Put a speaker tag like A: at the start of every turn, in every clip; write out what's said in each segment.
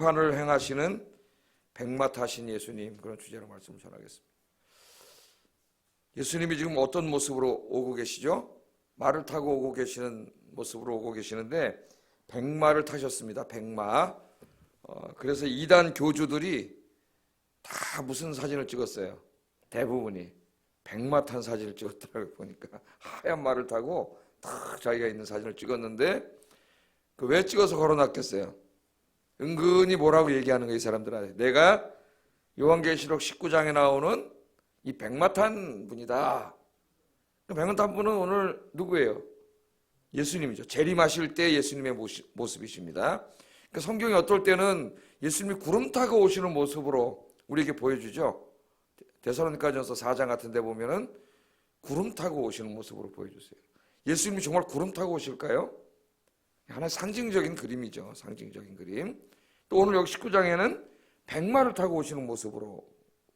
A: 심판을 행하시는 백마 타신 예수님, 그런 주제로 말씀을 전하겠습니다. 예수님이 지금 어떤 모습으로 오고 계시죠? 말을 타고 오고 계시는 모습으로 오고 계시는데 백마를 타셨습니다. 백마. 그래서 이단 교주들이 다 무슨 사진을 찍었어요? 대부분이 백마 탄 사진을 찍었더라고요. 보니까 하얀 말을 타고 딱 자기가 있는 사진을 찍었는데 그 왜 찍어서 걸어놨겠어요? 은근히 뭐라고 얘기하는 거예요, 이 사람들한테. 내가 요한계시록 19장에 나오는 이 백마 탄 분이다. 백마 탄 분은 오늘 누구예요? 예수님이죠. 재림하실 때 예수님의 모습이십니다. 그러니까 성경이 어떨 때는 예수님이 구름 타고 오시는 모습으로 우리에게 보여주죠. 데살로니가전서 4장 같은 데 보면은 구름 타고 오시는 모습으로 보여주세요. 예수님이 정말 구름 타고 오실까요? 하나의 상징적인 그림이죠. 상징적인 그림. 또 오늘 여기 19장에는 백마를 타고 오시는 모습으로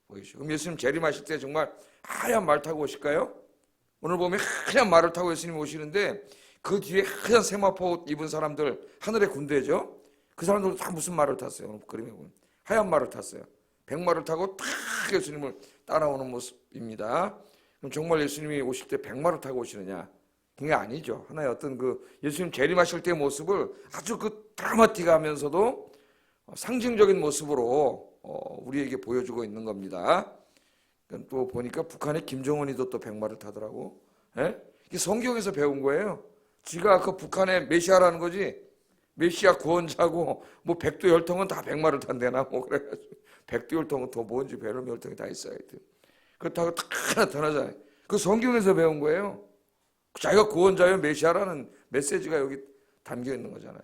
A: 보이시죠. 그럼 예수님 재림하실 때 정말 하얀 말 타고 오실까요? 오늘 보면 하얀 말을 타고 예수님이 오시는데 그 뒤에 하얀 세마포 옷 입은 사람들, 하늘의 군대죠. 그 사람들도 다 무슨 말을 탔어요? 오늘 그림에 보면 하얀 말을 탔어요. 백마를 타고 탁 예수님을 따라오는 모습입니다. 그럼 정말 예수님이 오실 때 백마를 타고 오시느냐? 그게 아니죠. 하나의 어떤 그 예수님 재림하실 때의 모습을 아주 그 드라마틱하면서도 상징적인 모습으로 우리에게 보여주고 있는 겁니다. 또 보니까 북한의 김정은이도 또 백마를 타더라고. 예? 이게 성경에서 배운 거예요. 지가 그 북한의 메시아라는 거지. 메시아 구원자고 뭐 백두 열통은 다 백마를 탄대나 뭐 그래가지고 백두 열통은 더 뭔지 배를 열통이 다 있어야 돼. 그렇다고 딱 하나 떠나잖아요. 그 성경에서 배운 거예요. 자기가 구원자요 메시아라는 메시지가 여기 담겨 있는 거잖아요.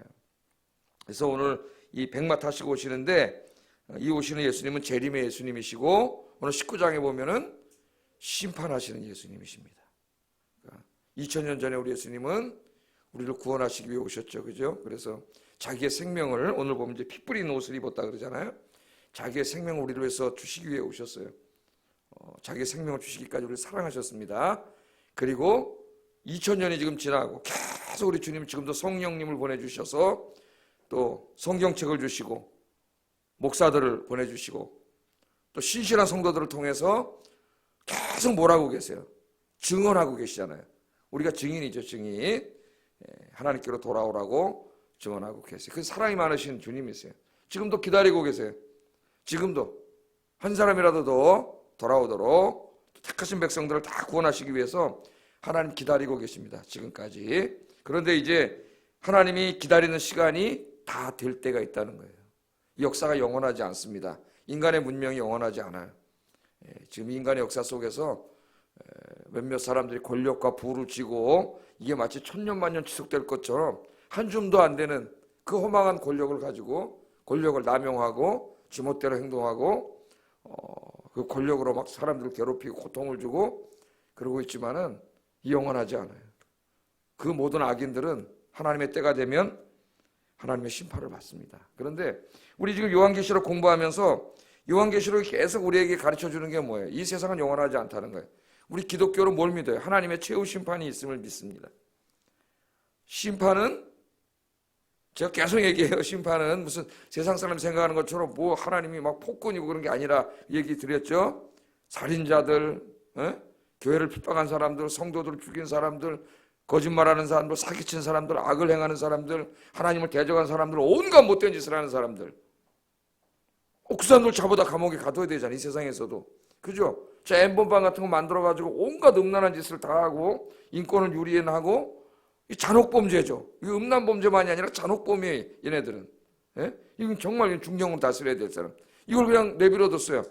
A: 그래서 오늘 이 백마 타시고 오시는데 이 오시는 예수님은 재림의 예수님이시고 오늘 19장에 보면은 심판하시는 예수님이십니다. 그러니까 2000년 전에 우리 예수님은 우리를 구원하시기 위해 오셨죠. 그죠? 그래서 자기의 생명을 오늘 보면 이제 피 뿌린 옷을 입었다 그러잖아요. 자기의 생명을 우리를 위해서 주시기 위해 오셨어요. 자기의 생명을 주시기까지 우리를 사랑하셨습니다. 그리고 2000년이 지금 지나고 계속 우리 주님 지금도 성령님을 보내주셔서 또 성경책을 주시고 목사들을 보내주시고 또 신실한 성도들을 통해서 계속 뭐라고 계세요? 증언하고 계시잖아요. 우리가 증인이죠. 증인. 하나님께로 돌아오라고 증언하고 계세요. 그 사랑이 많으신 주님이세요. 지금도 기다리고 계세요. 지금도 한 사람이라도 더 돌아오도록 택하신 백성들을 다 구원하시기 위해서 하나님 기다리고 계십니다. 지금까지. 그런데 이제 하나님이 기다리는 시간이 다 될 때가 있다는 거예요. 이 역사가 영원하지 않습니다. 인간의 문명이 영원하지 않아요. 지금 인간의 역사 속에서 몇몇 사람들이 권력과 부를 쥐고 이게 마치 천년만년 지속될 것처럼 한 줌도 안 되는 그 허망한 권력을 가지고 권력을 남용하고 지멋대로 행동하고 그 권력으로 막 사람들을 괴롭히고 고통을 주고 그러고 있지만은 영원하지 않아요. 그 모든 악인들은 하나님의 때가 되면 하나님의 심판을 받습니다. 그런데 우리 지금 요한계시록 공부하면서 요한계시록이 계속 우리에게 가르쳐주는 게 뭐예요? 이 세상은 영원하지 않다는 거예요. 우리 기독교는 뭘 믿어요? 하나님의 최후 심판이 있음을 믿습니다. 심판은 제가 계속 얘기해요. 심판은 무슨 세상 사람이 생각하는 것처럼 뭐 하나님이 막 폭군이고 그런 게 아니라 얘기 드렸죠. 살인자들, 교회를 핍박한 사람들, 성도들을 죽인 사람들, 거짓말하는 사람들, 사기친 사람들, 악을 행하는 사람들, 하나님을 대적한 사람들, 온갖 못된 짓을 하는 사람들. 그 사람들 잡아다 감옥에 가둬야 되잖아요. 이 세상에서도. 그죠? 자, 엠번방 같은 거 만들어가지고 온갖 음란한 짓을 다 하고 인권을 유리하고 이 잔혹범죄죠. 이거 음란범죄만이 아니라 잔혹범이에요. 얘네들은. 예? 이건 정말 중경으로 다스려야 될 사람. 이걸 그냥 내버려뒀어요.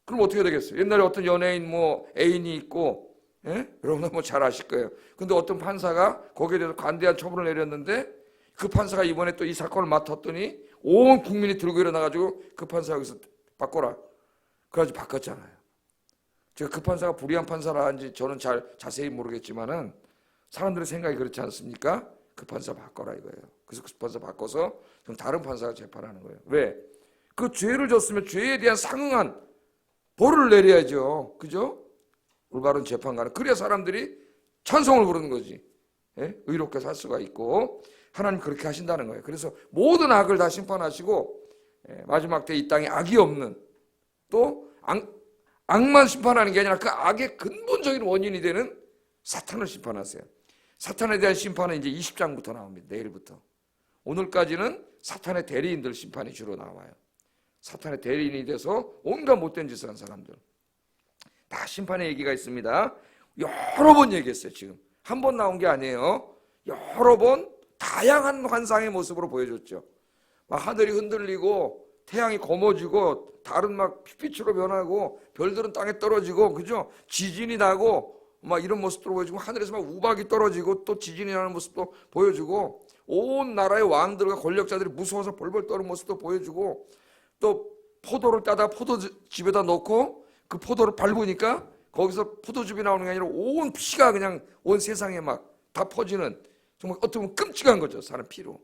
A: 그럼 어떻게 되겠어요? 옛날에 어떤 연예인 뭐 애인이 있고 여러분들 뭐 잘 아실 거예요. 근데 어떤 판사가 거기에 대해서 관대한 처분을 내렸는데 그 판사가 이번에 또 이 사건을 맡았더니 온 국민이 들고 일어나가지고 그 판사 여기서 바꿔라. 그래가지고 바꿨잖아요. 제가 그 판사가 불의한 판사라는지 저는 잘 자세히 모르겠지만은 사람들의 생각이 그렇지 않습니까? 그 판사 바꿔라 이거예요. 그래서 그 판사 바꿔서 그럼 다른 판사가 재판하는 거예요. 왜? 그 죄를 졌으면 죄에 대한 상응한 벌을 내려야죠. 그죠? 올바른 재판관은. 그래야 사람들이 찬성을 부르는 거지. 예? 의롭게 살 수가 있고 하나님 그렇게 하신다는 거예요. 그래서 모든 악을 다 심판하시고 마지막 때 이 땅에 악이 없는, 또 악만 심판하는 게 아니라 그 악의 근본적인 원인이 되는 사탄을 심판하세요. 사탄에 대한 심판은 이제 20장부터 나옵니다. 내일부터. 오늘까지는 사탄의 대리인들 심판이 주로 나와요. 사탄의 대리인이 돼서 온갖 못된 짓을 한 사람들, 다 심판의 얘기가 있습니다. 여러 번 얘기했어요. 지금 한 번 나온 게 아니에요. 여러 번 다양한 환상의 모습으로 보여줬죠. 막 하늘이 흔들리고 태양이 검어지고 달은 막 핏빛으로 변하고 별들은 땅에 떨어지고, 그죠? 지진이 나고 막 이런 모습도 보여주고, 하늘에서 막 우박이 떨어지고 또 지진이 나는 모습도 보여주고, 온 나라의 왕들과 권력자들이 무서워서 벌벌 떠는 모습도 보여주고, 또 포도를 따다 포도즙에다 넣고 그 포도를 밟으니까 거기서 포도즙이 나오는 게 아니라 온 피가 그냥 온 세상에 막 다 퍼지는, 정말 어떻게 보면 끔찍한 거죠. 사람 피로.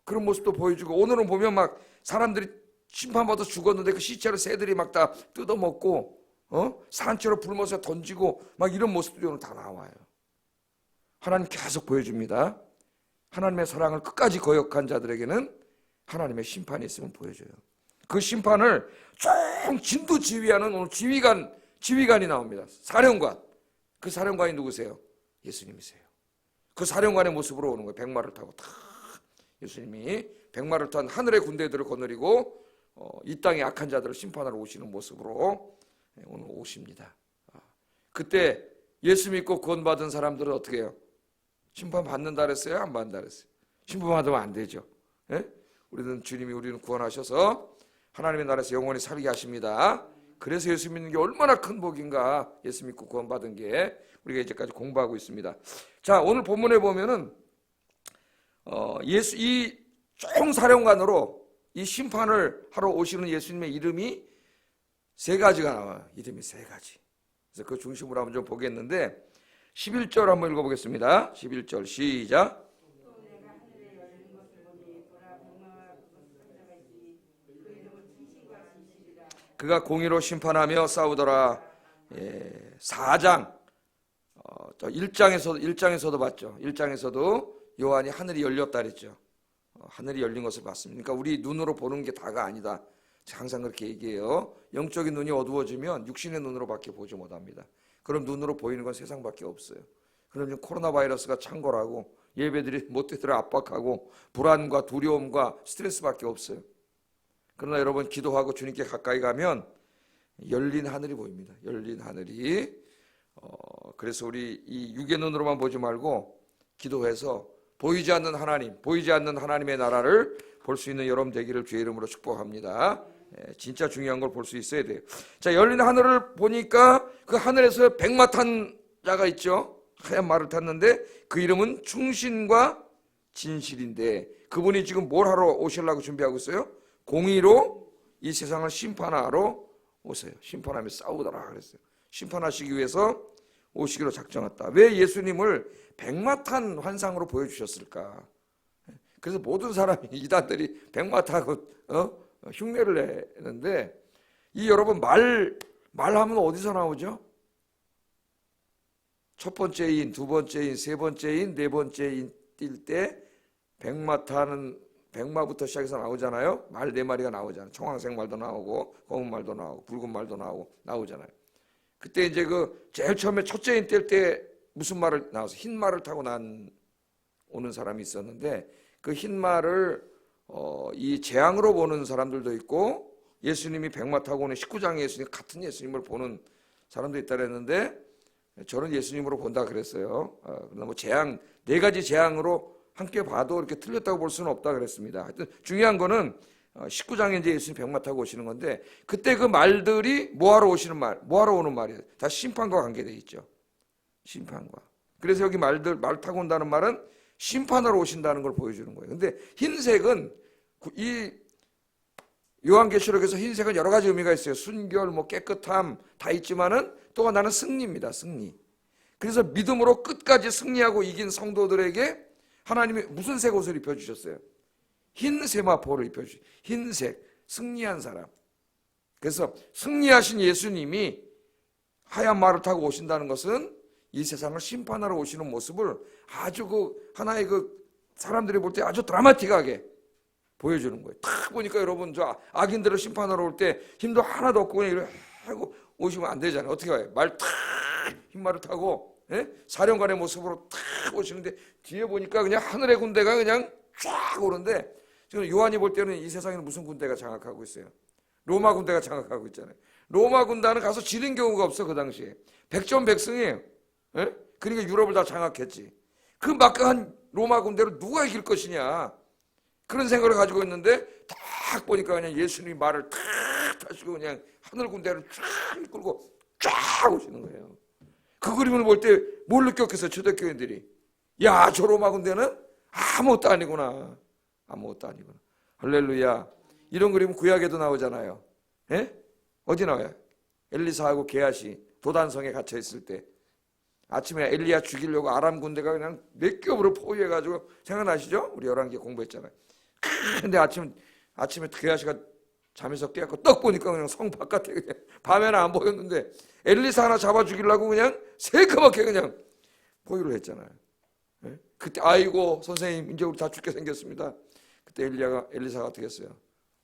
A: 그런 모습도 보여주고, 오늘은 보면 막 사람들이 심판받아 죽었는데 그 시체를 새들이 막 다 뜯어먹고 산채로 불못에 던지고 막 이런 모습들이 오늘 다 나와요. 하나님 계속 보여줍니다. 하나님의 사랑을 끝까지 거역한 자들에게는 하나님의 심판이 있음을 보여줘요. 그 심판을 총 진두지휘하는 오늘 지휘관이 나옵니다. 사령관. 그 사령관이 누구세요? 예수님이세요. 그 사령관의 모습으로 오는 거예요. 백마를 타고 탁, 예수님이 백마를 탄 하늘의 군대들을 거느리고 이 땅의 악한 자들을 심판하러 오시는 모습으로 오늘 오십니다. 그때 예수 믿고 구원받은 사람들은 어떻게 해요? 심판 받는다 그랬어요? 안 받는다 그랬어요? 심판 받으면 안 되죠. 예? 주님이 우리는 구원하셔서 하나님의 나라에서 영원히 살게 하십니다. 그래서 예수 믿는 게 얼마나 큰 복인가. 예수 믿고 구원받은 게 우리가 이제까지 공부하고 있습니다. 자, 오늘 본문에 보면은 이 총사령관으로 이 심판을 하러 오시는 예수님의 이름이 세 가지가 나와요. 이름이 세 가지. 그래서 그 중심으로 한번 좀 보겠는데, 11절 한번 읽어보겠습니다. 11절 시작. 그가 공의로 심판하며 싸우더라. 4장 1장에서도 봤죠. 1장에서도 요한이 하늘이 열렸다 그랬죠. 하늘이 열린 것을 봤습니다. 그러니까 우리 눈으로 보는 게 다가 아니다. 항상 그렇게 얘기해요. 영적인 눈이 어두워지면 육신의 눈으로밖에 보지 못합니다. 그럼 눈으로 보이는 건 세상밖에 없어요. 그럼 코로나 바이러스가 창궐하고 예배들이 못되도록 압박하고 불안과 두려움과 스트레스밖에 없어요. 그러나 여러분 기도하고 주님께 가까이 가면 열린 하늘이 보입니다. 열린 하늘이. 그래서 우리 이 육의 눈으로만 보지 말고 기도해서 보이지 않는 하나님, 보이지 않는 하나님의 나라를 볼 수 있는 여러분 되기를 주의 이름으로 축복합니다. 진짜 중요한 걸 볼 수 있어야 돼요. 자, 열린 하늘을 보니까 그 하늘에서 백마 탄 자가 있죠. 하얀 말을 탔는데 그 이름은 충신과 진실인데, 그분이 지금 뭘 하러 오시려고 준비하고 있어요? 공의로 이 세상을 심판하러 오세요. 심판하며 싸우더라 그랬어요. 심판하시기 위해서 오시기로 작정했다. 왜 예수님을 백마 탄 환상으로 보여주셨을까? 그래서 모든 사람이 이단들이 백마 타고 흉내를 내는데, 이 여러분 말하면 어디서 나오죠? 첫 번째 인, 두 번째 인, 세 번째 인, 네 번째 인 뛸 때 백마 타는, 백마부터 시작해서 나오잖아요. 말 네 마리가 나오잖아요. 청황색 말도 나오고 검은 말도 나오고 붉은 말도 나오잖아요. 그때 이제 그 제일 처음에 첫째 인 뗄 때 무슨 말을 나와서 흰 말을 타고 오는 사람이 있었는데, 그 흰 말을 이 재앙으로 보는 사람들도 있고, 예수님이 백마 타고 오는 19장의 예수님 같은 예수님을 보는 사람도 있다 그랬는데, 저는 예수님으로 본다 그랬어요. 그러나 뭐 재앙, 네 가지 재앙으로 함께 봐도 이렇게 틀렸다고 볼 수는 없다 그랬습니다. 하여튼 중요한 거는 19장에 이제 예수님 백마 타고 오시는 건데, 그때 그 말들이 뭐하러 오는 말이에요. 다 심판과 관계되어 있죠. 심판과. 그래서 여기 말 타고 온다는 말은 심판하러 오신다는 걸 보여주는 거예요. 근데 흰색은 이 요한계시록에서 흰색은 여러 가지 의미가 있어요. 순결, 깨끗함 다 있지만은 또 하나는 승리입니다. 승리. 그래서 믿음으로 끝까지 승리하고 이긴 성도들에게 하나님이 무슨 색 옷을 입혀주셨어요? 흰 세마포를 입혀주셨어요. 흰색, 승리한 사람. 그래서 승리하신 예수님이 하얀 말을 타고 오신다는 것은 이 세상을 심판하러 오시는 모습을 아주 하나의 사람들이 볼 때 아주 드라마틱하게, 보여주는 거예요. 딱 보니까 여러분 저 악인들을 심판하러 올 때 힘도 하나도 없고 그냥 이렇게 하고 오시면 안 되잖아요. 어떻게 해요? 흰말을 타고 사령관의 모습으로 탁 오시는데 뒤에 보니까 그냥 하늘의 군대가 그냥 쫙 오는데 지금 요한이 볼 때는 이 세상에는 무슨 군대가 장악하고 있어요? 로마 군대가 장악하고 있잖아요. 로마 군단은 가서 지는 경우가 없어. 그 당시에 백전백승이에요. 그러니까 유럽을 다 장악했지. 그 막강한 로마 군대를 누가 이길 것이냐 그런 생각을 가지고 있는데 딱 보니까 그냥 예수님이 말을 탁 타시고 그냥 하늘 군대를 쫙 이끌고 쫙 오시는 거예요. 그 그림을 볼 때 뭘 느꼈겠어요? 초대교인들이 야, 저 로마 군대는 아무것도 아니구나. 아무것도 아니구나. 할렐루야. 이런 그림은 구약에도 나오잖아요. 어디 나와요? 엘리사하고 게하시 도단성에 갇혀 있을 때 아침에 엘리야 죽이려고 아람 군대가 그냥 몇 겹으로 포위해가지고 생각나시죠? 우리 열왕기 공부했잖아요. 근데 아침에 게하시가 잠에서 깨갖고 떡 보니까 그냥 성 바깥에 그냥 밤에는 안 보였는데 엘리사 하나 잡아 죽이려고 그냥 새까맣게 그냥 포위를 했잖아요. 그때 아이고 선생님 이제 우리 다 죽게 생겼습니다. 그때 엘리사가 어떻게 했어요?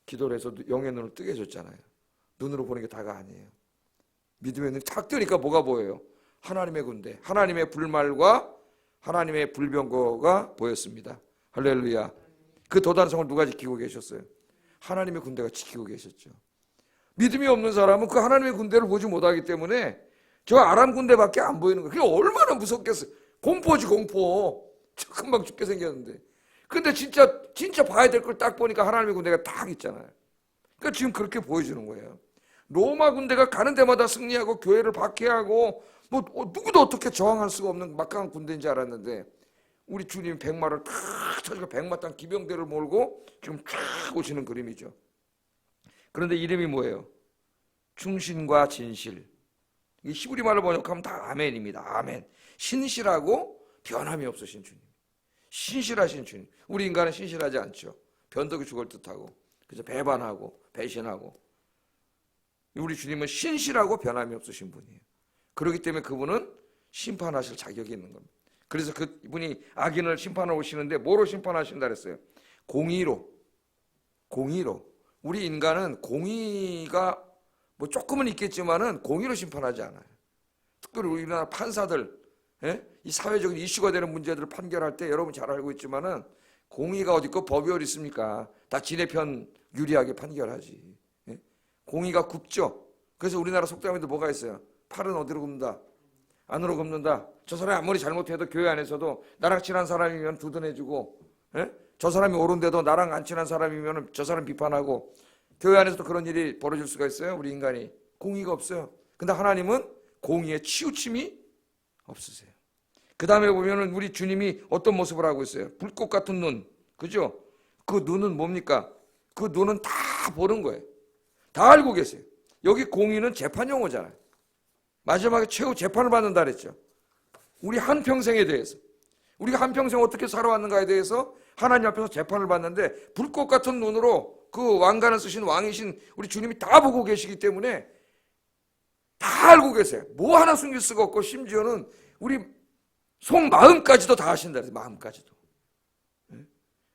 A: 기도를 해서 영의 눈을 뜨게 해줬잖아요. 눈으로 보는 게 다가 아니에요. 믿음의 눈이 탁 뜨니까 뭐가 보여요? 하나님의 군대, 하나님의 불말과 하나님의 불병거가 보였습니다. 할렐루야. 그 도단성을 누가 지키고 계셨어요? 하나님의 군대가 지키고 계셨죠. 믿음이 없는 사람은 그 하나님의 군대를 보지 못하기 때문에 저 아람 군대밖에 안 보이는 거예요. 그게 얼마나 무섭겠어요. 공포지 공포. 금방 죽게 생겼는데. 근데 진짜 봐야 될 걸 딱 보니까 하나님의 군대가 딱 있잖아요. 그러니까 지금 그렇게 보여주는 거예요. 로마 군대가 가는 데마다 승리하고 교회를 박해하고 뭐 누구도 어떻게 저항할 수가 없는 막강한 군대인 줄 알았는데 우리 주님이 백마를 탁 쳐주고 백마 땅 기병대를 몰고 지금 쫙 오시는 그림이죠. 그런데 이름이 뭐예요? 충신과 진실. 이 히브리 말로 번역하면 다 아멘입니다. 아멘. 신실하고 변함이 없으신 주님. 신실하신 주님. 우리 인간은 신실하지 않죠. 변덕이 죽을 듯하고 그래서 배반하고 배신하고. 우리 주님은 신실하고 변함이 없으신 분이에요. 그렇기 때문에 그분은 심판하실 자격이 있는 겁니다. 그래서 그분이 악인을 심판하러 오시는데 뭐로 심판하신다 그랬어요? 공의로. 우리 인간은 공의가 뭐 조금은 있겠지만은 공의로 심판하지 않아요. 특별히 우리나라 판사들, 이 사회적인 이슈가 되는 문제들을 판결할 때 여러분 잘 알고 있지만은 공의가 어디 있고 법이 어디 있습니까? 다 지네 편 유리하게 판결하지. 공의가 굽죠. 그래서 우리나라 속담에도 뭐가 있어요? 팔은 어디로 굽는다? 안으로 굽는다. 저 사람이 아무리 잘못해도 교회 안에서도 나랑 친한 사람이면 두둔해주고, 저 사람이 옳은데도 나랑 안 친한 사람이면 저 사람 비판하고, 교회 안에서도 그런 일이 벌어질 수가 있어요. 우리 인간이 공의가 없어요. 근데 하나님은 공의에 치우침이 없으세요. 그 다음에 보면은 우리 주님이 어떤 모습을 하고 있어요? 불꽃 같은 눈, 그죠? 그 눈은 뭡니까? 그 눈은 다 보는 거예요. 다 알고 계세요. 여기 공의는 재판 용어잖아요. 마지막에 최후 재판을 받는다 그랬죠. 우리 한평생에 대해서, 우리가 한평생 어떻게 살아왔는가에 대해서 하나님 앞에서 재판을 받는데 불꽃 같은 눈으로 그 왕관을 쓰신 왕이신 우리 주님이 다 보고 계시기 때문에 다 알고 계세요. 뭐 하나 숨길 수가 없고 심지어는 우리 속마음까지도 다 아신다 그래요. 마음까지도.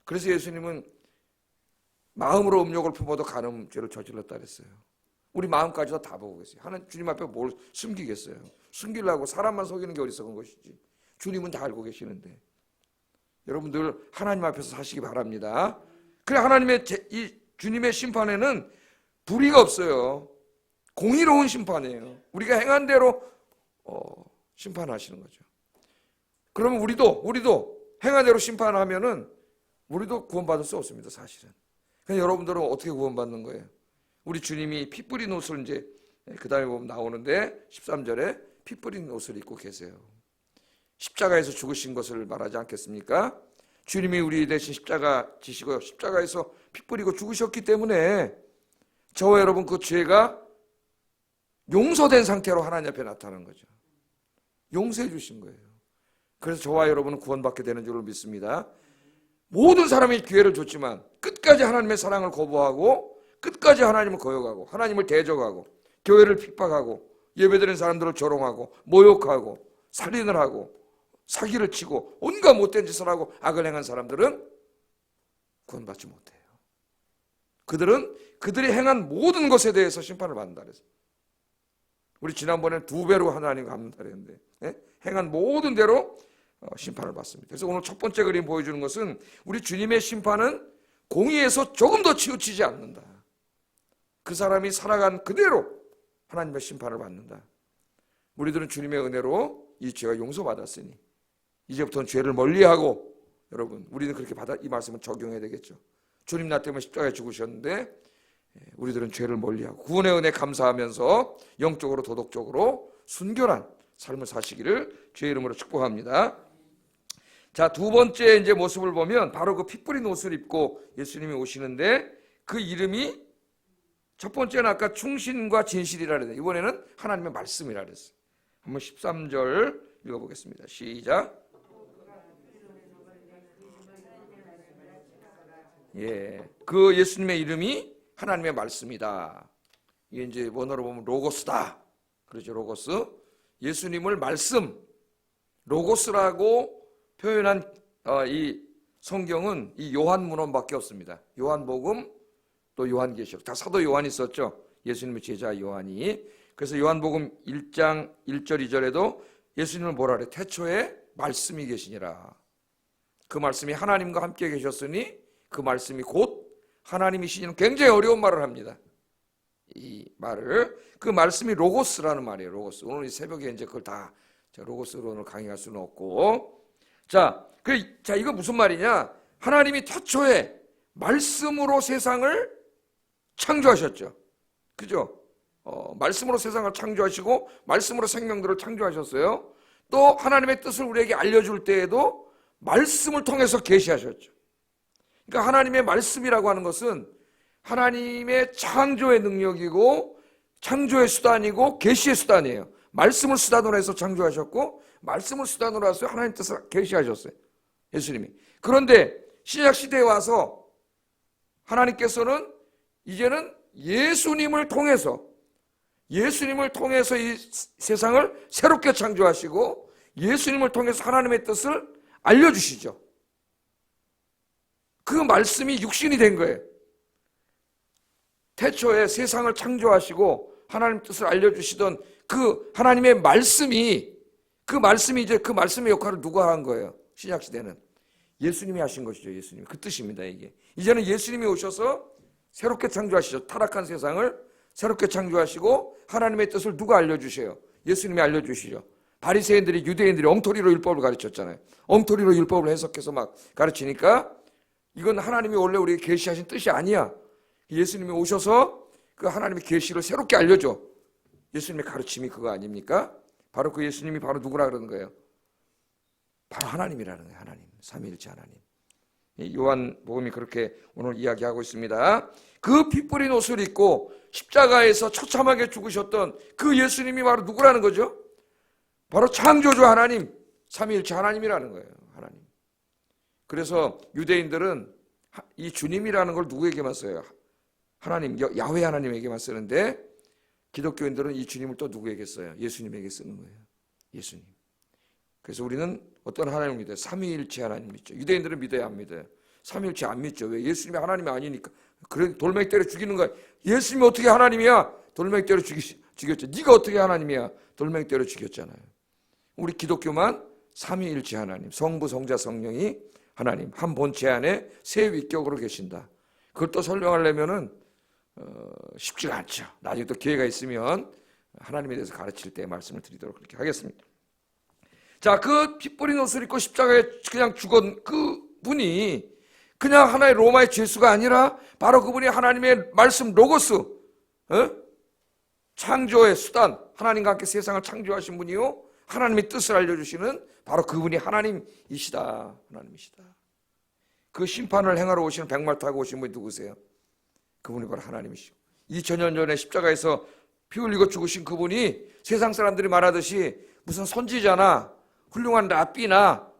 A: 그래서 예수님은 마음으로 음욕을 품어도 간음죄를 저질렀다 그랬어요. 우리 마음까지도 다 보고 계세요. 하나님 주님 앞에 뭘 숨기겠어요? 숨기려고 사람만 속이는 게 어리석은 것이지. 주님은 다 알고 계시는데. 여러분들 하나님 앞에서 사시기 바랍니다. 그래 하나님의 이 주님의 심판에는 불의가 없어요. 공의로운 심판이에요. 우리가 행한 대로 심판하시는 거죠. 그러면 우리도 행한 대로 심판하면은 우리도 구원받을 수 없습니다. 사실은. 그냥 여러분들은 어떻게 구원받는 거예요? 우리 주님이 피 뿌린 옷을 이제 그 다음에 보면 나오는데 13절에 피 뿌린 옷을 입고 계세요. 십자가에서 죽으신 것을 말하지 않겠습니까? 주님이 우리 대신 십자가 지시고 십자가에서 피 뿌리고 죽으셨기 때문에 저와 여러분 그 죄가 용서된 상태로 하나님 앞에 나타나는 거죠. 용서해 주신 거예요. 그래서 저와 여러분은 구원받게 되는 줄을 믿습니다. 모든 사람이 기회를 줬지만 끝까지 하나님의 사랑을 거부하고 끝까지 하나님을 거역하고 하나님을 대적하고 교회를 핍박하고 예배드리는 사람들을 조롱하고 모욕하고 살인을 하고 사기를 치고 온갖 못된 짓을 하고 악을 행한 사람들은 구원받지 못해요. 그들은 그들이 행한 모든 것에 대해서 심판을 받는다 그랬어요. 우리 지난번에 2배로 하나님과 갚는다 그랬는데, 행한 모든 대로 심판을 받습니다. 그래서 오늘 첫 번째 그림 보여주는 것은 우리 주님의 심판은 공의에서 조금 더 치우치지 않는다. 그 사람이 살아간 그대로 하나님의 심판을 받는다. 우리들은 주님의 은혜로 이 죄가 용서받았으니 이제부터는 죄를 멀리하고, 여러분 우리는 그렇게 이 말씀을 적용해야 되겠죠. 주님 나 때문에 십자가에 죽으셨는데 우리들은 죄를 멀리하고 구원의 은혜 감사하면서 영적으로 도덕적으로 순결한 삶을 사시기를 주의 이름으로 축복합니다. 자, 두 번째 이제 모습을 보면 바로 그 피 뿌린 옷을 입고 예수님이 오시는데 그 이름이, 첫 번째는 아까 충신과 진실이라 그랬는데 이번에는 하나님의 말씀이라 그랬어요. 한번 13절 읽어보겠습니다. 시작. 그 예수님의 이름이 하나님의 말씀이다. 이게 이제 원어로 보면 로고스다. 그렇죠, 로고스. 예수님을 말씀, 로고스라고 표현한 이 성경은 이 요한문헌밖에 없습니다. 요한복음 또 요한계시록, 다 사도 요한이 있었죠. 예수님의 제자 요한이. 그래서 요한복음 1장 1절 2절에도 예수님을 뭐라 그래? 태초에 말씀이 계시니라. 그 말씀이 하나님과 함께 계셨으니 그 말씀이 곧 하나님이시니는 굉장히 어려운 말을 합니다. 이 말을, 그 말씀이 로고스라는 말이에요. 로고스. 오늘 이 새벽에 이제 그걸 다 로고스로 오늘 강의할 수는 없고. 자, 이거 무슨 말이냐? 하나님이 태초에 말씀으로 세상을 창조하셨죠. 그죠? 말씀으로 세상을 창조하시고 말씀으로 생명들을 창조하셨어요. 또 하나님의 뜻을 우리에게 알려줄 때에도 말씀을 통해서 계시하셨죠. 그러니까 하나님의 말씀이라고 하는 것은 하나님의 창조의 능력이고 창조의 수단이고 계시의 수단이에요. 말씀을 수단으로 해서 창조하셨고 말씀을 수단으로 해서 하나님 뜻을 계시하셨어요. 예수님이. 그런데 신약 시대에 와서 하나님께서는 이제는 예수님을 통해서 이 세상을 새롭게 창조하시고 예수님을 통해서 하나님의 뜻을 알려주시죠. 그 말씀이 육신이 된 거예요. 태초에 세상을 창조하시고 하나님 뜻을 알려주시던 그 하나님의 말씀이, 그 말씀의 역할을 누가 한 거예요? 신약 시대는 예수님이 하신 것이죠. 예수님. 그 뜻입니다. 이게 이제는 예수님이 오셔서 새롭게 창조하시죠. 타락한 세상을 새롭게 창조하시고 하나님의 뜻을 누가 알려주세요? 예수님이 알려주시죠. 바리새인들이, 유대인들이 엉터리로 율법을 가르쳤잖아요. 엉터리로 율법을 해석해서 막 가르치니까 이건 하나님이 원래 우리에게 계시하신 뜻이 아니야. 예수님이 오셔서 그 하나님의 계시를 새롭게 알려줘. 예수님의 가르침이 그거 아닙니까? 바로 그 예수님이 바로 누구라 그러는 거예요? 바로 하나님이라는 거예요. 하나님, 삼위일체 하나님. 요한복음이 그렇게 오늘 이야기하고 있습니다. 그 피 뿌린 옷을 입고 십자가에서 처참하게 죽으셨던 그 예수님이 바로 누구라는 거죠? 바로 창조주 하나님, 삼위일체 하나님이라는 거예요. 하나님. 그래서 유대인들은 이 주님이라는 걸 누구에게만 써요? 하나님, 야훼 하나님에게만 쓰는데 기독교인들은 이 주님을 또 누구에게 써요? 예수님에게 쓰는 거예요. 예수님. 그래서 우리는 어떤 하나님을 믿어요? 삼위일체 하나님 믿죠. 유대인들은 믿어야 안 믿어요. 삼위일체 안 믿죠. 왜? 예수님이 하나님이 아니니까. 그래 돌멩이 때려 죽이는 거야. 예수님이 어떻게 하나님이야? 돌멩이 때려 죽였죠. 네가 어떻게 하나님이야? 돌멩이 때려 죽였잖아요. 우리 기독교만 삼위일체 하나님, 성부, 성자, 성령이 하나님 한 본체 안에 세 위격으로 계신다. 그걸 또 설명하려면은 쉽지가 않죠. 나중에 또 기회가 있으면 하나님에 대해서 가르칠 때 말씀을 드리도록 그렇게 하겠습니다. 자, 그 피 뿌린 옷을 입고 십자가에 그냥 죽은 그 분이 그냥 하나의 로마의 죄수가 아니라 바로 그분이 하나님의 말씀 로고스, 창조의 수단, 하나님과 함께 세상을 창조하신 분이요, 하나님의 뜻을 알려주시는 바로 그분이 하나님이시다. 하나님이시다. 그 심판을 행하러 오시는 백말 타고 오신 분이 누구세요? 그분이 바로 하나님이시고 2000년 전에 십자가에서 피 흘리고 죽으신 그분이 세상 사람들이 말하듯이 무슨 선지자나 훌륭한 랍비나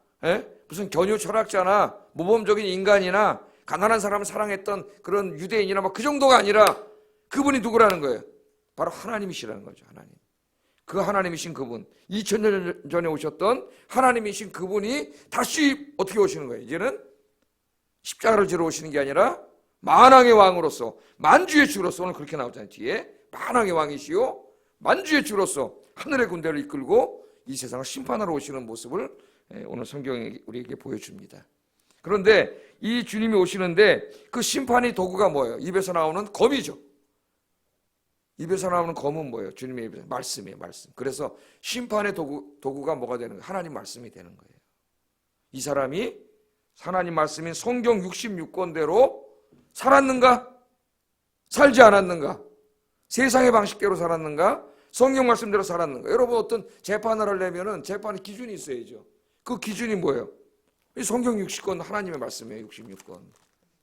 A: 무슨 견유 철학자나 모범적인 인간이나 가난한 사람을 사랑했던 그런 유대인이나 막 그 정도가 아니라 그분이 누구라는 거예요? 바로 하나님이시라는 거죠. 하나님. 그 하나님이신 그분, 2000년 전에 오셨던 하나님이신 그분이 다시 어떻게 오시는 거예요? 이제는 십자가를 지러 오시는 게 아니라 만왕의 왕으로서, 만주의 주로서, 오늘 그렇게 나오잖아요. 뒤에 만왕의 왕이시요 만주의 주로서 하늘의 군대를 이끌고 이 세상을 심판하러 오시는 모습을 오늘 성경이 우리에게 보여줍니다. 그런데 이 주님이 오시는데 그 심판의 도구가 뭐예요? 입에서 나오는 검이죠. 입에서 나오는 검은 뭐예요? 주님의 입에서 말씀이에요. 말씀. 그래서 심판의 도구가 뭐가 되는 거예요? 하나님 말씀이 되는 거예요. 이 사람이 하나님 말씀인 성경 66권대로 살았는가? 살지 않았는가? 세상의 방식대로 살았는가? 성경 말씀대로 살았는가? 여러분, 어떤 재판을 하려면은 재판의 기준이 있어야죠. 그 기준이 뭐예요? 이 성경 60권 하나님의 말씀이에요. 66권.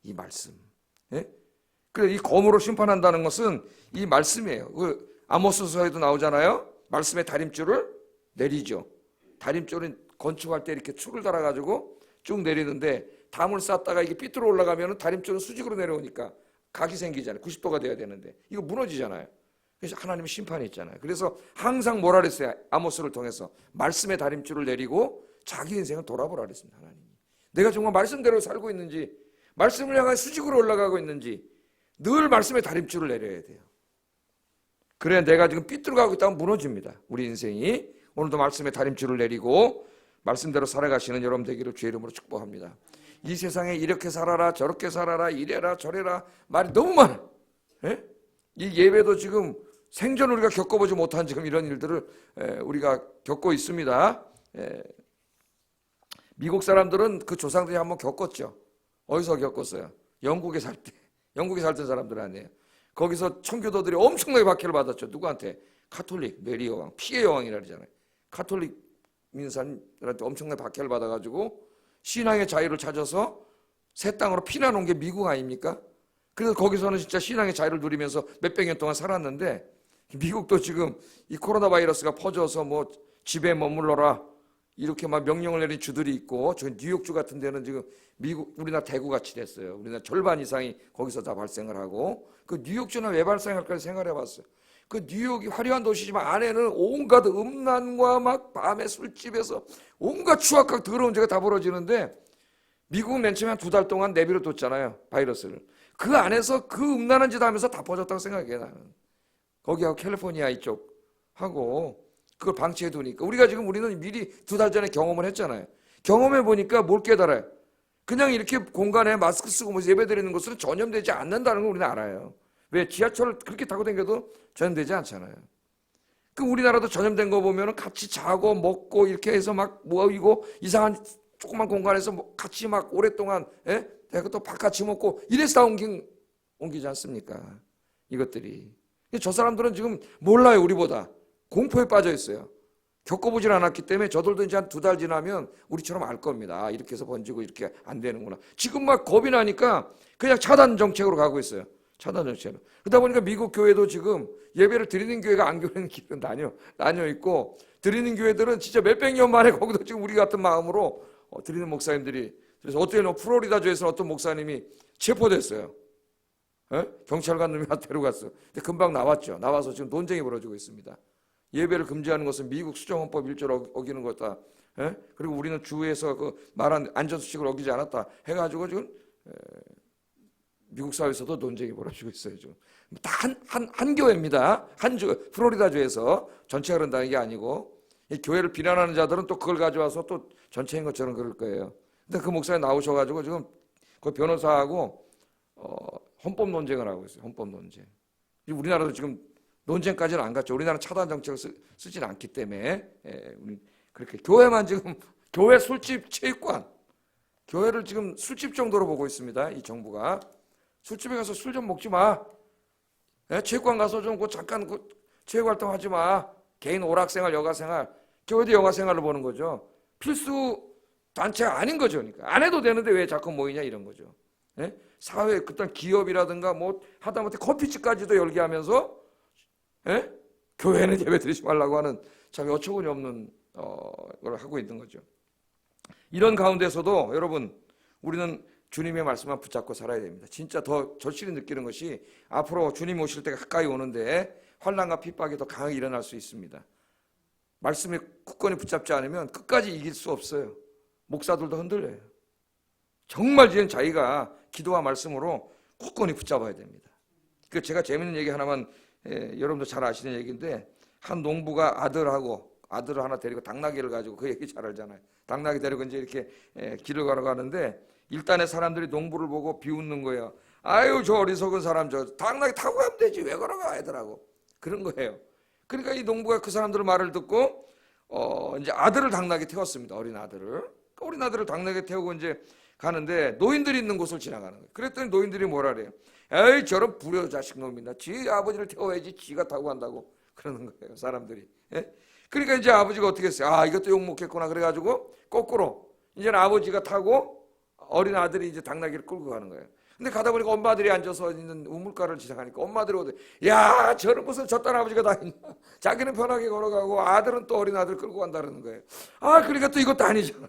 A: 이 말씀. 예? 그래서 이 검으로 심판한다는 것은 이 말씀이에요. 그 아모스서에도 나오잖아요. 말씀의 다림줄을 내리죠. 다림줄은 건축할 때 이렇게 축을 달아가지고 쭉 내리는데 담을 쌓다가 이게 삐뚤어 올라가면 다림줄은 수직으로 내려오니까 각이 생기잖아요. 90도가 돼야 되는데 이거 무너지잖아요. 그래서 하나님의 심판이 있잖아요. 그래서 항상 뭐라 그랬어요? 아모스를 통해서 말씀의 다림줄을 내리고 자기 인생을 돌아보라 그랬습니다. 하나님이 내가 정말 말씀대로 살고 있는지, 말씀을 향해 수직으로 올라가고 있는지 늘 말씀의 다림줄을 내려야 돼요. 그래야 내가 지금 삐뚤어가고 있다면 무너집니다. 우리 인생이. 오늘도 말씀의 다림줄을 내리고 말씀대로 살아가시는 여러분 되기를 주의 이름으로 축복합니다. 이 세상에 이렇게 살아라 저렇게 살아라 이래라 저래라 말이 너무 많아. 예? 이 예배도 지금 생전 우리가 겪어보지 못한 지금 이런 일들을 우리가 겪고 있습니다. 미국 사람들은 그 조상들이 한번 겪었죠. 어디서 겪었어요? 영국에 살 때. 영국에 살던 사람들 아니에요. 거기서 청교도들이 엄청나게 박해를 받았죠. 누구한테? 가톨릭, 메리 여왕, 피해 여왕이라 그러잖아요. 가톨릭 민사들한테 엄청나게 박해를 받아가지고 신앙의 자유를 찾아서 새 땅으로 피난 온 게 미국 아닙니까? 그래서 거기서는 진짜 신앙의 자유를 누리면서 몇백 년 동안 살았는데 미국도 지금 이 코로나 바이러스가 퍼져서 뭐 집에 머물러라 이렇게 막 명령을 내린 주들이 있고, 저 뉴욕주 같은 데는 지금 미국 우리나라 대구 같이 됐어요. 우리나라 절반 이상이 거기서 다 발생을 하고, 그 뉴욕주는 왜 발생할까 생각해봤어요. 그 뉴욕이 화려한 도시지만 안에는 온갖 음란과 막 밤에 술집에서 온갖 추악하고 더러운 죄가 다 벌어지는데, 미국은 맨 처음에 한 2달 동안 내비로 뒀잖아요, 바이러스를. 그 안에서 그 음란한 짓 하면서 다 퍼졌다고 생각해 나는. 거기하고 캘리포니아 이쪽 하고 그걸 방치해 두니까 우리는 미리 2달 전에 경험을 했잖아요. 경험해 보니까 뭘 깨달아요? 그냥 이렇게 공간에 마스크 쓰고 뭐 예배 드리는 것으로 전염되지 않는다는 걸 우리는 알아요. 왜? 지하철을 그렇게 타고 다녀도 전염되지 않잖아요. 그 우리나라도 전염된 거 보면 같이 자고 먹고 이렇게 해서 막 모이고 이상한 조그만 공간에서 뭐 같이 막 오랫동안 내가 또 밥 같이 먹고 이래서 다 옮기지 않습니까? 이것들이. 저 사람들은 지금 몰라요. 우리보다 공포에 빠져 있어요. 겪어보질 않았기 때문에 저들도 이제 한 2달 지나면 우리처럼 알 겁니다. 이렇게 해서 번지고 이렇게 안 되는구나. 지금 막 겁이 나니까 그냥 차단 정책으로 가고 있어요. 차단 정책으로. 그러다 보니까 미국 교회도 지금 예배를 드리는 교회가 안 드리는 교회는 나뉘어 있고, 드리는 교회들은 진짜 몇백 년 만에 거기도 지금 우리 같은 마음으로 드리는 목사님들이, 그래서 어떤 플로리다주에서 어떤 목사님이 체포됐어요. 경찰관 놈이 데려갔어요. 근데 금방 나왔죠. 나와서 지금 논쟁이 벌어지고 있습니다. 예배를 금지하는 것은 미국 수정헌법 1조를 어기는 거다. 그리고 우리는 주에서 그 말한 안전수칙을 어기지 않았다. 해가지고 지금 미국 사회에서도 논쟁이 벌어지고 있어요. 지금 한 교회입니다. 한 주, 플로리다주에서 전체가 그런다는 게 아니고, 이 교회를 비난하는 자들은 또 그걸 가져와서 또 전체인 것처럼 그럴 거예요. 근데 그 목사님 나오셔가지고 지금 그 변호사하고 헌법 논쟁을 하고 있어요. 헌법 논쟁. 우리나라도 지금 논쟁까지는 안 갔죠. 우리나라는 차단 정책을 쓰진 않기 때문에. 그렇게 교회만 지금 교회 술집 체육관, 교회를 지금 술집 정도로 보고 있습니다. 이 정부가. 술집에 가서 술 좀 먹지 마. 체육관 가서 좀 잠깐 체육활동 하지 마. 개인 오락생활, 여가생활. 교회도 여가생활을 보는 거죠. 필수 단체가 아닌 거죠. 그러니까 안 해도 되는데 왜 자꾸 모이냐 이런 거죠. 사회 그딴 기업이라든가 뭐 하다못해 커피집까지도 열게 하면서 교회는 예배 드리지 말라고 하는 참 어처구니 없는 걸 하고 있는 거죠. 이런 가운데서도 여러분, 우리는 주님의 말씀만 붙잡고 살아야 됩니다. 진짜 더 절실히 느끼는 것이 앞으로 주님 오실 때가 가까이 오는데 환난과 핍박이 더 강하게 일어날 수 있습니다. 말씀에 굳건히 붙잡지 않으면 끝까지 이길 수 없어요. 목사들도 흔들려요. 정말 이제는 자기가 기도와 말씀으로 굳건히 붙잡아야 됩니다. 그 제가 재밌는 얘기 하나만, 여러분도 잘 아시는 얘기인데, 한 농부가 아들을 하나 데리고 당나귀를 가지고, 그 얘기 잘 알잖아요. 당나귀 데리고 이제 이렇게 길을 걸어가는데 일단에 사람들이 농부를 보고 비웃는 거예요. 아유, 저 어리석은 사람, 저 당나귀 타고 가면 되지 왜 걸어가 애들하고, 그런 거예요. 그러니까 이 농부가 그 사람들의 말을 듣고 이제 아들을 당나귀 태웠습니다. 어린 아들을. 어린 아들을 당나귀 태우고 이제 가는데 노인들이 있는 곳을 지나가는 거예요. 그랬더니 노인들이 뭐라 그래요? 에이, 저런 불효자식 놈이나 지 아버지를 태워야지 지가 타고 간다고 그러는 거예요, 사람들이. 예? 그러니까 이제 아버지가 어떻게 했어요? 아, 이것도 욕먹겠구나 그래가지고 거꾸로 이제는 아버지가 타고 어린 아들이 이제 당나귀를 끌고 가는 거예요. 근데 가다 보니까 엄마들이 앉아서 있는 우물가를 지나가니까 엄마들이 오더니, 야, 저는 무슨 저딴 아버지가 다 있나? 자기는 편하게 걸어가고 아들은 또 어린 아들 끌고 간다는 거예요. 아, 그러니까 또 이것도 아니잖아.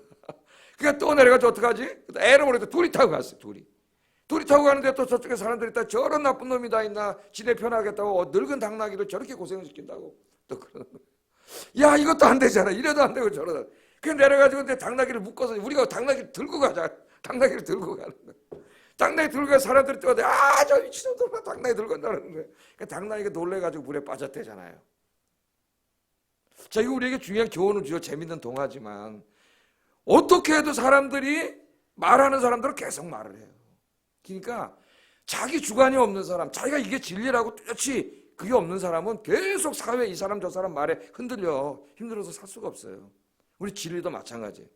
A: 그러니까 또 내려가서 어떡하지? 애를 보니까 둘이 타고 갔어요. 둘이 타고 가는데 또 저쪽에 사람들이 다 저런 나쁜 놈이 다 있나? 지네 편하겠다고 늙은 당나귀를 저렇게 고생을 시킨다고 또 그러는 거예요. 야, 이것도 안 되잖아. 이래도 안 되고 저러다. 그냥 내려가지고 근데 당나귀를 묶어서 우리가 당나귀를 들고 가자. 당나귀를 들고 가는 거예요. 당나귀 들고 가서 사람들이 뛰어대. 아, 저 미친놈들 당나귀 들고 간다는 거예요. 그러니까 당나귀가 놀래가지고 물에 빠졌대잖아요. 자, 이거 우리에게 중요한 교훈을 주죠. 재밌는 동화지만 어떻게 해도 사람들이 말하는 사람들은 계속 말을 해요. 그러니까 자기 주관이 없는 사람, 자기가 이게 진리라고 뚜렷이 그게 없는 사람은 계속 사회 이 사람 저 사람 말에 흔들려 힘들어서 살 수가 없어요. 우리 진리도 마찬가지예요.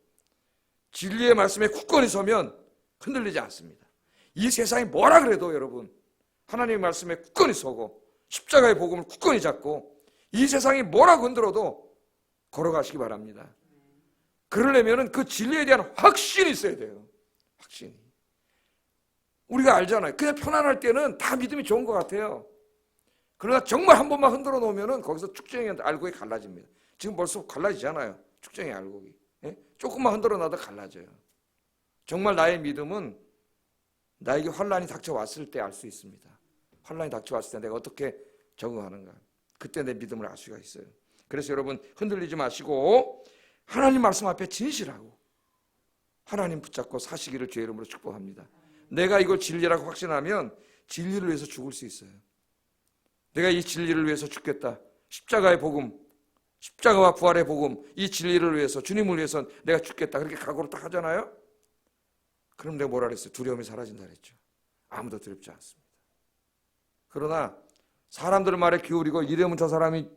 A: 진리의 말씀에 굳건히 서면 흔들리지 않습니다. 이 세상이 뭐라 그래도 여러분 하나님의 말씀에 굳건히 서고 십자가의 복음을 굳건히 잡고 이 세상이 뭐라고 흔들어도 걸어가시기 바랍니다. 그러려면 그 진리에 대한 확신이 있어야 돼요. 확신이. 우리가 알잖아요. 그냥 편안할 때는 다 믿음이 좋은 것 같아요. 그러나 정말 한 번만 흔들어 놓으면 거기서 축쟁이 알곡이 갈라집니다. 지금 벌써 갈라지잖아요. 축쟁이 알곡이. 예? 조금만 흔들어 놔도 갈라져요. 정말 나의 믿음은 나에게 환란이 닥쳐왔을 때 알 수 있습니다. 환란이 닥쳐왔을 때 내가 어떻게 적응하는가. 그때 내 믿음을 알 수가 있어요. 그래서 여러분 흔들리지 마시고 하나님 말씀 앞에 진실하고 하나님 붙잡고 사시기를 주의 이름으로 축복합니다. 내가 이걸 진리라고 확신하면 진리를 위해서 죽을 수 있어요. 내가 이 진리를 위해서 죽겠다. 십자가의 복음, 십자가와 부활의 복음, 이 진리를 위해서 주님을 위해서 내가 죽겠다. 그렇게 각오를 딱 하잖아요. 그럼 내가 뭐라 그랬어요? 두려움이 사라진다 그랬죠. 아무도 두렵지 않습니다. 그러나 사람들 말에 기울이고 이러면 저 사람이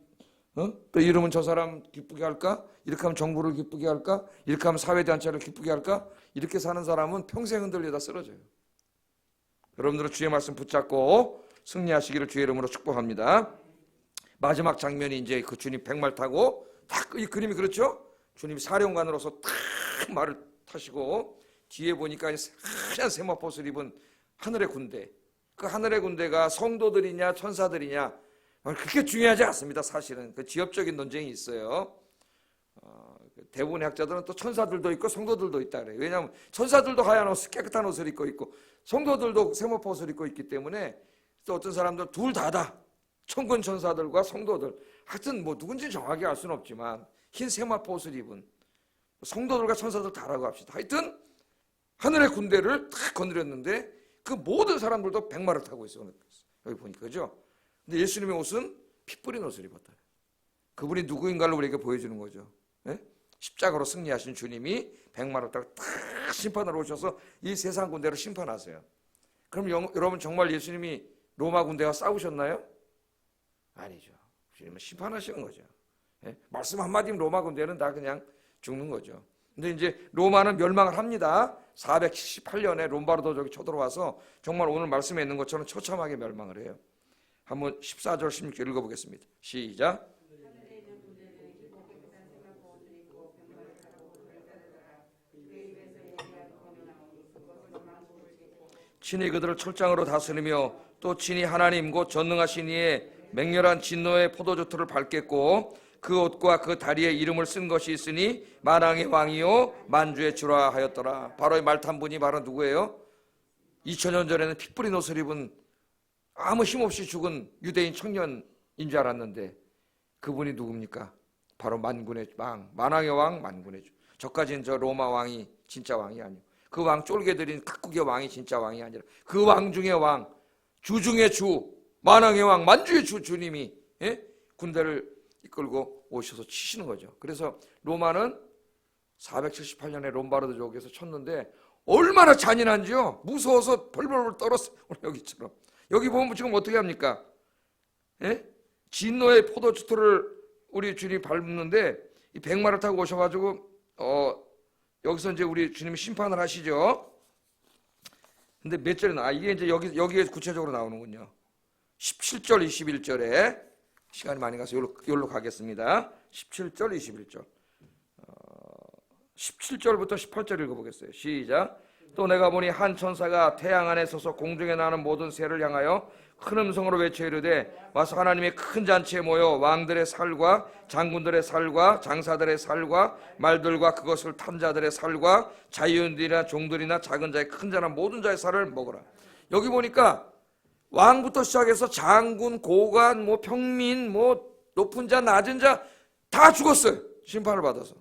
A: 또 이러면 저 사람 기쁘게 할까? 이렇게 하면 정부를 기쁘게 할까? 이렇게 하면 사회단체를 기쁘게 할까? 이렇게 사는 사람은 평생 흔들리다 쓰러져요. 여러분들은 주의 말씀 붙잡고 승리하시기를 주의 이름으로 축복합니다. 마지막 장면이 이제 그 주님 백말 타고 딱 이 그림이 그렇죠? 주님이 사령관으로서 탁 말을 타시고 뒤에 보니까 하얀 세마포스를 입은 하늘의 군대. 그 하늘의 군대가 성도들이냐 천사들이냐 그렇게 중요하지 않습니다. 사실은 그 지엽적인 논쟁이 있어요. 대부분의 학자들은 또 천사들도 있고 성도들도 있다 그래요. 왜냐하면 천사들도 하얀 옷, 깨끗한 옷을 입고 있고 성도들도 세마포 옷을 입고 있기 때문에 또 어떤 사람들 둘 다다. 천군 천사들과 성도들. 하여튼 뭐 누군지 정확히 알 수는 없지만 흰 세마포 옷을 입은 성도들과 천사들 다라고 합시다. 하여튼 하늘의 군대를 딱 건드렸는데 그 모든 사람들도 백마를 타고 있어요. 여기 보니까 그죠? 근데 예수님의 옷은 피 뿌린 옷을 입었다. 그분이 누구인가를 우리에게 보여주는 거죠. 네? 십자가로 승리하신 주님이 백마를 타고 딱 심판하러 오셔서 이 세상 군대를 심판하세요. 그럼 여러분 정말 예수님이 로마 군대와 싸우셨나요? 아니죠. 주님은 심판하시는 거죠. 네? 말씀 한마디면 로마 군대는 다 그냥 죽는 거죠. 근데 이제 로마는 멸망을 합니다. 478년에 롬바르도족이 쳐들어와서 정말 오늘 말씀에 있는 것처럼 처참하게 멸망을 해요. 한번 14절 16절 읽어보겠습니다. 시작. 친히 그들을 철장으로 다스리며 또 친히 하나님 곧 전능하신 이의 맹렬한 진노의 포도주틀을 밟겠고 그 옷과 그 다리에 이름을 쓴 것이 있으니 만왕의 왕이요 만주의 주라 하였더라. 바로 이 말 탄 분이 바로 누구예요? 2000년 전에는 피 뿌린 옷을 입은 아무 힘없이 죽은 유대인 청년인 줄 알았는데 그분이 누굽니까? 바로 만군의 왕, 만왕의 왕, 만군의 주. 저까지는 저 로마 왕이 진짜 왕이 아니고 그 왕 쫄개들인 각국의 왕이 진짜 왕이 아니라 그 왕 중의 왕, 주 중의 주, 만왕의 왕, 만주의 주 주님이 군대를 이끌고 오셔서 치시는 거죠. 그래서 로마는 478년에 롬바르드족에서 쳤는데 얼마나 잔인한지요. 무서워서 벌벌 떨었어요. 여기처럼. 여기 보면 지금 어떻게 합니까? 진노의 포도주토를 우리 주님이 밟는데 이 백마를 타고 오셔가지고 여기서 이제 우리 주님이 심판을 하시죠. 근데 몇 절에 이게 이제 여기에 구체적으로 나오는군요. 17절, 21절에 시간이 많이 가서 여기로 가겠습니다. 17절, 21절. 17절부터 18절 읽어보겠어요. 시작. 또 내가 보니 한 천사가 태양 안에 서서 공중에 나는 모든 새를 향하여 큰 음성으로 외쳐 이르되 와서 하나님의 큰 잔치에 모여 왕들의 살과 장군들의 살과 장사들의 살과 말들과 그것을 탄 자들의 살과 자유인들이나 종들이나 작은 자의 큰 자나 모든 자의 살을 먹으라. 여기 보니까 왕부터 시작해서 장군, 고관, 평민, 높은 자, 낮은 자 다 죽었어요. 심판을 받아서.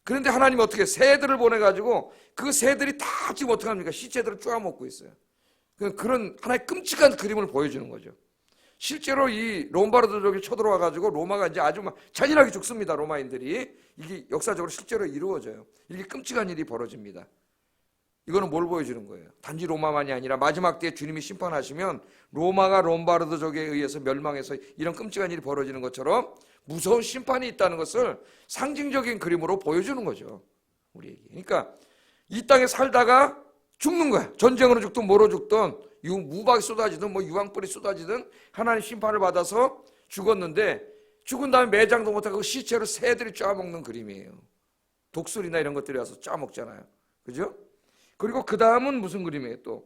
A: 그런데 하나님 어떻게 새들을 보내가지고 그 새들이 다 지금 어떻게 합니까? 시체들을 쪼아먹고 있어요. 그런 하나의 끔찍한 그림을 보여주는 거죠. 실제로 이 롬바르드족이 쳐들어와가지고 로마가 이제 아주 잔인하게 죽습니다. 로마인들이. 이게 역사적으로 실제로 이루어져요. 이렇게 끔찍한 일이 벌어집니다. 이거는 뭘 보여주는 거예요? 단지 로마만이 아니라 마지막 때에 주님이 심판하시면 로마가 롬바르드족에 의해서 멸망해서 이런 끔찍한 일이 벌어지는 것처럼 무서운 심판이 있다는 것을 상징적인 그림으로 보여주는 거죠. 우리에게. 그러니까 이 땅에 살다가 죽는 거야. 전쟁으로 죽든 뭐로 죽든 무박이 쏟아지든 유황불이 쏟아지든 하나님 심판을 받아서 죽었는데 죽은 다음에 매장도 못하고 그 시체를 새들이 쪼아먹는 그림이에요. 독수리나 이런 것들이 와서 쪼아먹잖아요. 그죠? 그리고 그 다음은 무슨 그림이에요 또?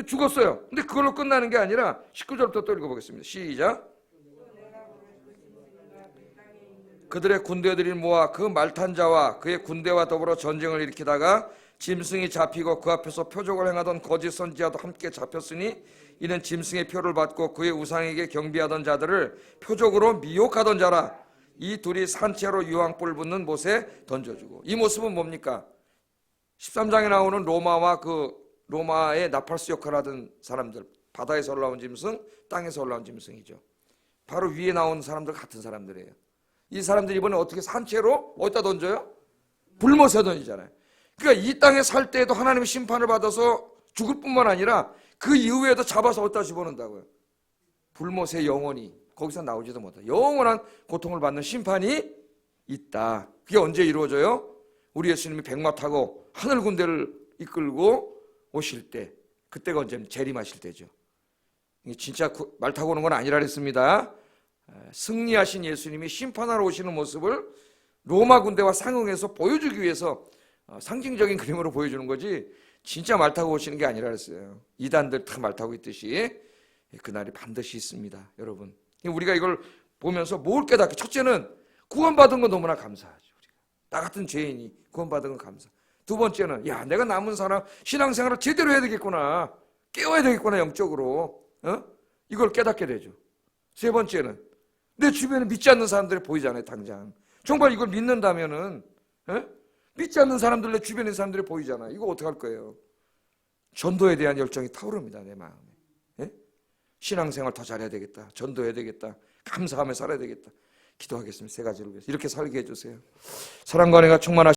A: 죽었어요. 근데 그걸로 끝나는 게 아니라 19절부터 또 읽어보겠습니다. 시작. 그들의 군대들이 모아 그 말탄 자와 그의 군대와 더불어 전쟁을 일으키다가 짐승이 잡히고 그 앞에서 표적을 행하던 거짓 선지자도 함께 잡혔으니 이는 짐승의 표를 받고 그의 우상에게 경배하던 자들을 표적으로 미혹하던 자라. 이 둘이 산채로 유황불 붙는 못에 던져주고. 이 모습은 뭡니까? 13장에 나오는 로마와 로마의 나팔수 역할을 하던 사람들, 바다에서 올라온 짐승, 땅에서 올라온 짐승이죠. 바로 위에 나온 사람들 같은 사람들이에요. 이 사람들이 이번에 어떻게 산채로 어디다 던져요? 불못에 던지잖아요. 그러니까 이 땅에 살 때에도 하나님의 심판을 받아서 죽을 뿐만 아니라 그 이후에도 잡아서 어디다 집어넣는다고요. 불못에 영원히, 거기서 나오지도 못해. 영원한 고통을 받는 심판이 있다. 그게 언제 이루어져요? 우리 예수님이 백마 타고 하늘 군대를 이끌고 오실 때, 그때가 언제 재림하실 때죠. 진짜 말 타고 오는 건 아니라 그랬습니다. 승리하신 예수님이 심판하러 오시는 모습을 로마 군대와 상응해서 보여주기 위해서 상징적인 그림으로 보여주는 거지 진짜 말 타고 오시는 게 아니라 그랬어요. 이단들 다 말 타고 있듯이 그날이 반드시 있습니다. 여러분, 우리가 이걸 보면서 뭘 깨닫게? 첫째는 구원받은 건 너무나 감사하죠. 우리가. 나 같은 죄인이 구원받은 건 감사. 두 번째는 내가 남은 사람 신앙생활을 제대로 해야 되겠구나, 깨워야 되겠구나, 영적으로. 이걸 깨닫게 되죠. 세 번째는 내 주변에 믿지 않는 사람들이 보이잖아요. 당장 정말 이걸 믿는다면은 믿지 않는 사람들, 내 주변에 있는 사람들이 보이잖아요. 이거 어떡할 거예요? 전도에 대한 열정이 타오릅니다. 내 마음에. 신앙생활 더 잘해야 되겠다, 전도해야 되겠다, 감사하며 살아야 되겠다. 기도하겠습니다. 세 가지를 위해서 이렇게 살게 해주세요. 사랑과 은혜가 충만하신